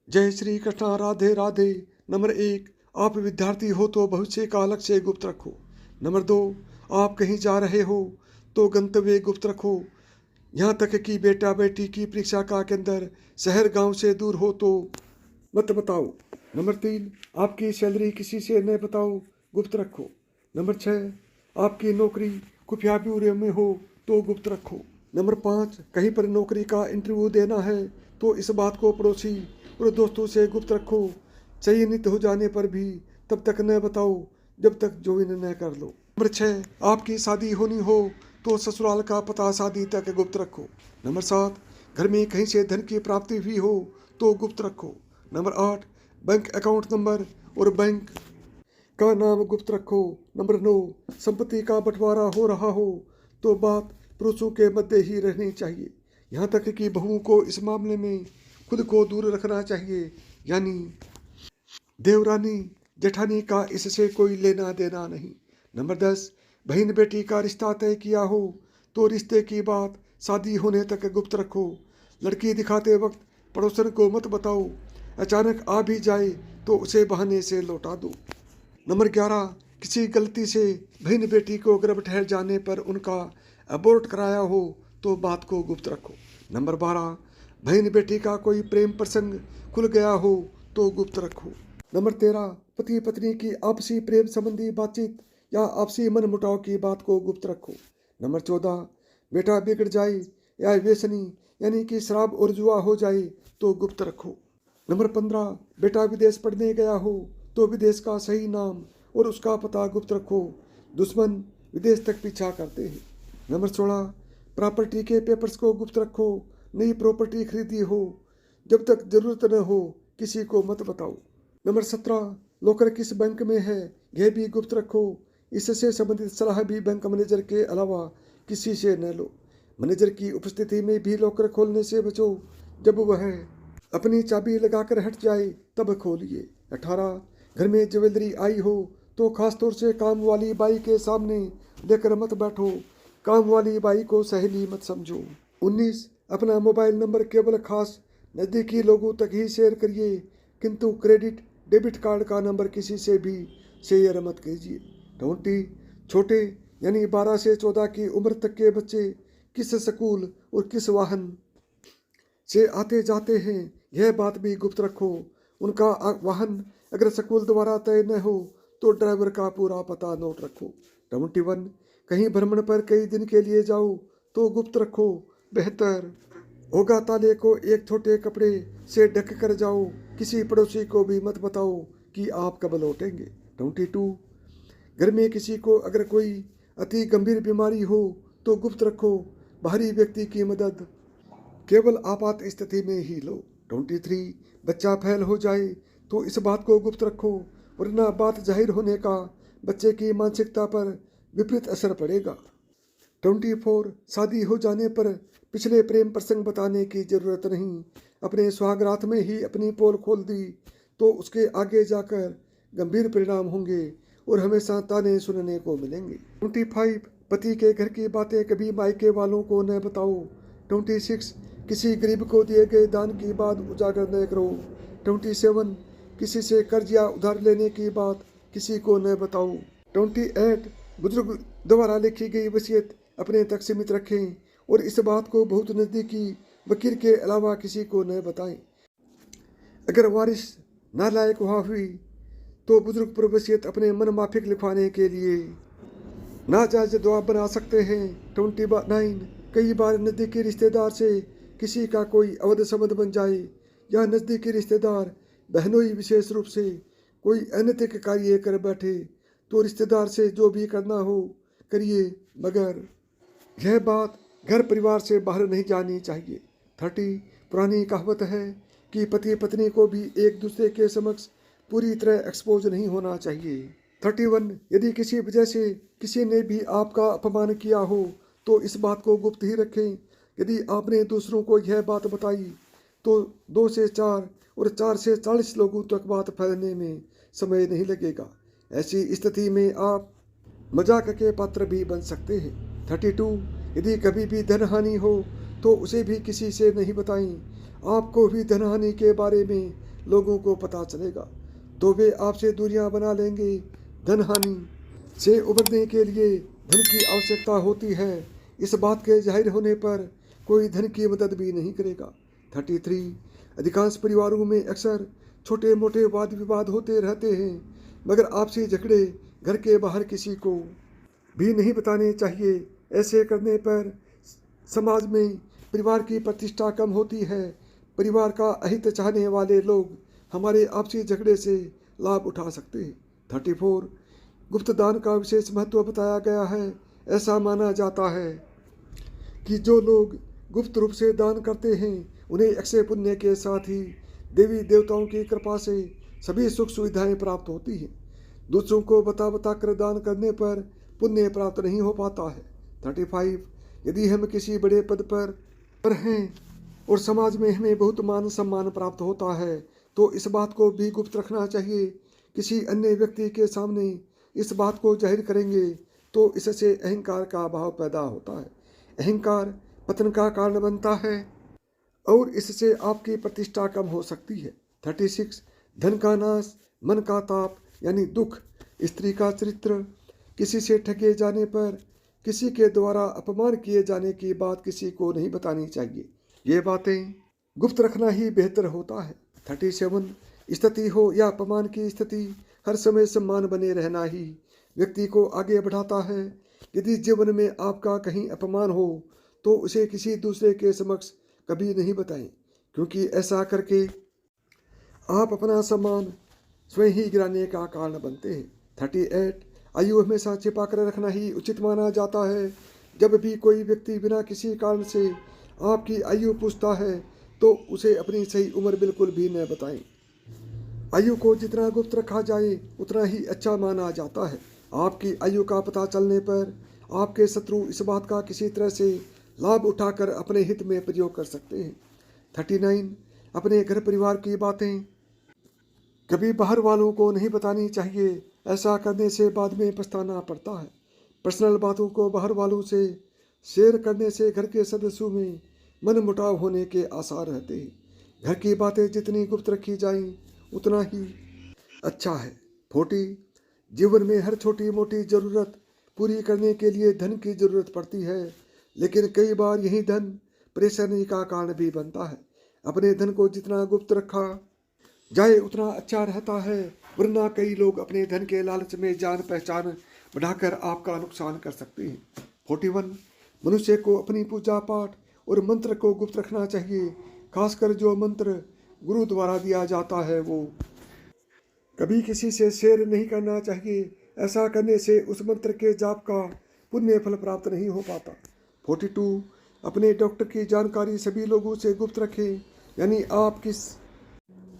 जय श्री कृष्णा, राधे राधे। नंबर 1, आप विद्यार्थी हो तो भविष्य का लक्ष्य गुप्त रखो। नंबर 2, आप कहीं जा रहे हो तो गंतव्य गुप्त रखो, यहाँ तक कि बेटा बेटी की परीक्षा का केंद्र शहर गांव से दूर हो तो मत बताओ। नंबर 3, आपकी सैलरी किसी से न बताओ, गुप्त रखो। नंबर 6, आपकी नौकरी खुफिया ब्यूरो में हो तो गुप्त रखो। नंबर 5, कहीं पर नौकरी का इंटरव्यू देना है तो इस बात को पड़ोसी और दोस्तों से गुप्त रखो। चयनित हो जाने पर भी तब तक न बताओ जब तक ज्वाइन न कर लो। नंबर 6, आपकी शादी होनी हो तो ससुराल का पता शादी तक गुप्त रखो। नंबर 7, घर में कहीं से धन की प्राप्ति हुई हो तो गुप्त रखो। नंबर 8, बैंक अकाउंट नंबर और बैंक का नाम गुप्त रखो। नंबर 9, संपत्ति का बंटवारा हो रहा हो तो बात पुरुषों के मध्य ही रहनी चाहिए, यहाँ तक कि बहुओं को इस मामले में खुद को दूर रखना चाहिए, यानी देवरानी जेठानी का इससे कोई लेना देना नहीं। नंबर 10, बहन बेटी का रिश्ता तय किया हो तो रिश्ते की बात शादी होने तक गुप्त रखो। लड़की दिखाते वक्त पड़ोसन को मत बताओ, अचानक आ भी जाए तो उसे बहाने से लौटा दो। नंबर 11, किसी गलती से बहन बेटी को गर्भ ठहर जाने पर उनका अबॉर्ट कराया हो तो बात को गुप्त रखो। नंबर 12, बहन बेटी का कोई प्रेम प्रसंग खुल गया हो तो गुप्त रखो। नंबर 13, पति पत्नी की आपसी प्रेम संबंधी बातचीत या आपसी मन मुटाव की बात को गुप्त रखो। नंबर 14, बेटा बिगड़ जाए या व्यसनी यानी कि शराब और जुआ हो जाए तो गुप्त रखो। नंबर 15, बेटा विदेश पढ़ने गया हो तो विदेश का सही नाम और उसका पता गुप्त रखो, दुश्मन विदेश तक पीछा करते हैं। नंबर 16, प्रॉपर्टी के पेपर्स को गुप्त रखो, नई प्रॉपर्टी खरीदी हो जब तक जरूरत न हो किसी को मत बताओ। नंबर 17, लॉकर किस बैंक में है यह भी गुप्त रखो, इससे संबंधित सलाह भी बैंक मैनेजर के अलावा किसी से न लो। मैनेजर की उपस्थिति में भी लॉकर खोलने से बचो, जब वह अपनी चाबी लगाकर हट जाए तब खोलिए। 18, घर में ज्वेलरी आई हो तो खासतौर से काम वाली बाई के सामने लेकर मत बैठो, काम वाली बाई को सहेली मत समझो। 19, अपना मोबाइल नंबर केवल खास नज़दीकी लोगों तक ही शेयर करिए, किंतु क्रेडिट डेबिट कार्ड का नंबर किसी से भी शेयर मत कीजिए। 20, छोटे यानी 12 से 14 की उम्र तक के बच्चे किस स्कूल और किस वाहन से आते जाते हैं यह बात भी गुप्त रखो, उनका वाहन अगर स्कूल द्वारा तय न हो तो ड्राइवर का पूरा पता नोट रखो। 21, कहीं भ्रमण पर कई दिन के लिए जाओ तो गुप्त रखो, बेहतर होगा ताले को एक छोटे कपड़े से ढक कर जाओ, किसी पड़ोसी को भी मत बताओ कि आप कब लौटेंगे। 22, घर में किसी को अगर कोई अति गंभीर बीमारी हो तो गुप्त रखो, बाहरी व्यक्ति की मदद केवल आपात स्थिति में ही लो। 23, बच्चा फैल हो जाए तो इस बात को गुप्त रखो, वरना बात जाहिर होने का बच्चे की मानसिकता पर विपरीत असर पड़ेगा। 24, शादी हो जाने पर पिछले प्रेम प्रसंग बताने की जरूरत नहीं, अपने सुहागरात में ही अपनी पोल खोल दी तो उसके आगे जाकर गंभीर परिणाम होंगे और हमेशा ताने सुनने को मिलेंगे। 25, पति के घर की बातें कभी मायके वालों को न बताओ। 26, किसी गरीब को दिए गए दान की बात उजागर न करो। 27, किसी से कर्ज या उधार लेने की बात किसी को न बताओ। 28, बुजुर्ग द्वारा लिखी गई वसीयत अपने तक सीमित रखें और इस बात को बहुत नज़दीकी वकील के अलावा किसी को न बताएं। अगर वारिस नालायक हुई तो बुजुर्ग पर वसीयत अपने मन माफिक लिखवाने के लिए नाजायज दबाव बना सकते हैं। 29, कई बार नज़दीकी रिश्तेदार से किसी का कोई अवैध संबंध बन जाए या नज़दीकी रिश्तेदार बहनोई विशेष रूप से कोई अनैतिक कार्य कर बैठे तो रिश्तेदार से जो भी करना हो करिए, मगर यह बात घर परिवार से बाहर नहीं जानी चाहिए। 30, पुरानी कहावत है कि पति पत्नी को भी एक दूसरे के समक्ष पूरी तरह एक्सपोज नहीं होना चाहिए। 31, यदि किसी वजह से किसी ने भी आपका अपमान किया हो तो इस बात को गुप्त ही रखें, यदि आपने दूसरों को यह बात बताई तो 2 से 4 और 4 से 40 लोगों तक बात फैलने में समय नहीं लगेगा। ऐसी स्थिति में आप मजाक के पात्र भी बन सकते हैं। 32, यदि कभी भी धन हानि हो तो उसे भी किसी से नहीं बताएं, आपको भी धन हानि के बारे में लोगों को पता चलेगा तो वे आपसे दूरियां बना लेंगे। धन हानि से उबरने के लिए धन की आवश्यकता होती है। इस बात के जाहिर होने पर कोई धन की मदद भी नहीं करेगा। 33 अधिकांश परिवारों में अक्सर छोटे मोटे वाद विवाद होते रहते हैं, मगर आपसी झगड़े घर के बाहर किसी को भी नहीं बताने चाहिए। ऐसे करने पर समाज में परिवार की प्रतिष्ठा कम होती है। परिवार का अहित चाहने वाले लोग हमारे आपसी झगड़े से लाभ उठा सकते हैं। 34 गुप्त दान का विशेष महत्व बताया गया है। ऐसा माना जाता है कि जो लोग गुप्त रूप से दान करते हैं उन्हें अक्षय पुण्य के साथ ही देवी देवताओं की कृपा से सभी सुख सुविधाएं प्राप्त होती हैं। दूसरों को बता कर दान करने पर पुण्य प्राप्त नहीं हो पाता है। 35 यदि हम किसी बड़े पद पर हैं और समाज में हमें बहुत मान सम्मान प्राप्त होता है तो इस बात को भी गुप्त रखना चाहिए। किसी अन्य व्यक्ति के सामने इस बात को जाहिर करेंगे तो इससे अहंकार का भाव पैदा होता है। अहंकार पतन का कारण बनता है और इससे आपकी प्रतिष्ठा कम हो सकती है। 36 धन का नाश, मन का ताप यानी दुख, स्त्री का चरित्र, किसी से ठगे जाने पर, किसी के द्वारा अपमान किए जाने की बात किसी को नहीं बतानी चाहिए। ये बातें गुप्त रखना ही बेहतर होता है। 37 स्थिति हो या अपमान की स्थिति, हर समय सम्मान बने रहना ही व्यक्ति को आगे बढ़ाता है। यदि जीवन में आपका कहीं अपमान हो तो उसे किसी दूसरे के समक्ष कभी नहीं बताएं, क्योंकि ऐसा करके आप अपना सम्मान स्वयं ही गिराने का कारण बनते हैं। 38 आयु हमेशा छिपा कर रखना ही उचित माना जाता है। जब भी कोई व्यक्ति बिना किसी कारण से आपकी आयु पूछता है तो उसे अपनी सही उम्र बिल्कुल भी न बताएं। आयु को जितना गुप्त रखा जाए उतना ही अच्छा माना जाता है। आपकी आयु का पता चलने पर आपके शत्रु इस बात का किसी तरह से लाभ उठाकर अपने हित में प्रयोग कर सकते हैं। 39 अपने घर परिवार की बातें कभी बाहर वालों को नहीं बतानी चाहिए। ऐसा करने से बाद में पछताना पड़ता है। पर्सनल बातों को बाहर वालों से शेयर करने से घर के सदस्यों में मनमुटाव होने के आसार रहते हैं। घर की बातें जितनी गुप्त रखी जाएं उतना ही अच्छा है। 40 जीवन में हर छोटी मोटी ज़रूरत पूरी करने के लिए धन की ज़रूरत पड़ती है, लेकिन कई बार यही धन परेशानी का कारण भी बनता है। अपने धन को जितना गुप्त रखा जाए उतना अच्छा रहता है, वरना कई लोग अपने धन के लालच में जान पहचान बढ़ाकर आपका नुकसान कर सकते हैं। 41 मनुष्य को अपनी पूजा पाठ और मंत्र को गुप्त रखना चाहिए। खासकर जो मंत्र गुरु द्वारा दिया जाता है वो कभी किसी से शेयर नहीं करना चाहिए। ऐसा करने से उस मंत्र के जाप का पुण्य फल प्राप्त नहीं हो पाता। 42 अपने डॉक्टर की जानकारी सभी लोगों से गुप्त रखें, यानी आप किस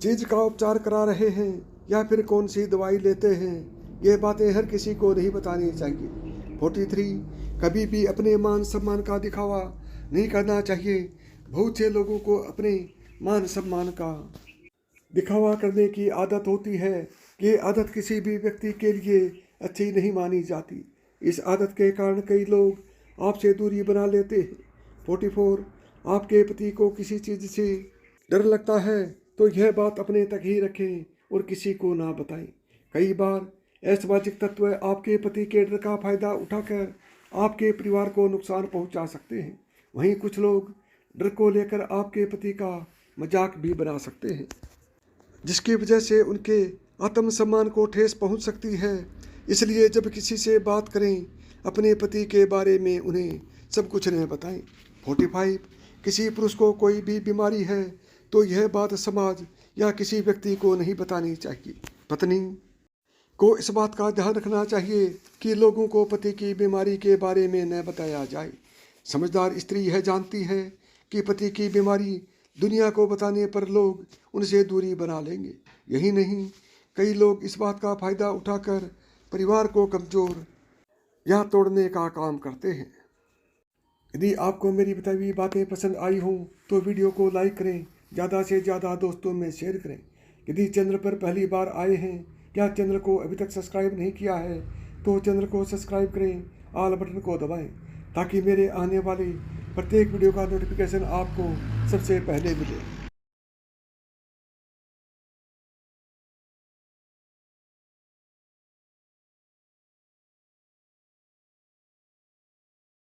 चीज़ का उपचार करा रहे हैं या फिर कौन सी दवाई लेते हैं, ये बातें हर किसी को नहीं बतानी चाहिए। 43 कभी भी अपने मान सम्मान का दिखावा नहीं करना चाहिए। बहुत से लोगों को अपने मान सम्मान का दिखावा करने की आदत होती है। ये आदत किसी भी व्यक्ति के लिए अच्छी नहीं मानी जाती। इस आदत के कारण कई लोग आपसे दूरी बना लेते हैं। 44 आपके पति को किसी चीज़ से डर लगता है तो यह बात अपने तक ही रखें और किसी को ना बताएं। कई बार असामाजिक तत्व आपके पति के डर का फायदा उठाकर आपके परिवार को नुकसान पहुंचा सकते हैं। वहीं कुछ लोग डर को लेकर आपके पति का मजाक भी बना सकते हैं, जिसकी वजह से उनके आत्मसम्मान को ठेस पहुंच सकती है। इसलिए जब किसी से बात करें अपने पति के बारे में उन्हें सब कुछ न बताएं। 45 किसी पुरुष को कोई भी बीमारी है तो यह बात समाज या किसी व्यक्ति को नहीं बतानी चाहिए। पत्नी को इस बात का ध्यान रखना चाहिए कि लोगों को पति की बीमारी के बारे में न बताया जाए। समझदार स्त्री यह जानती है कि पति की बीमारी दुनिया को बताने पर लोग उनसे दूरी बना लेंगे। यही नहीं, कई लोग इस बात का फायदा उठाकर परिवार को कमजोर या तोड़ने का काम करते हैं। यदि आपको मेरी बताई हुई बातें पसंद आई हों तो वीडियो को लाइक करें, ज़्यादा से ज़्यादा दोस्तों में शेयर करें। यदि चैनल पर पहली बार आए हैं या चैनल को अभी तक सब्सक्राइब नहीं किया है तो चैनल को सब्सक्राइब करें, ऑल बटन को दबाएं ताकि मेरे आने वाले प्रत्येक वीडियो का नोटिफिकेशन आपको सबसे पहले मिले।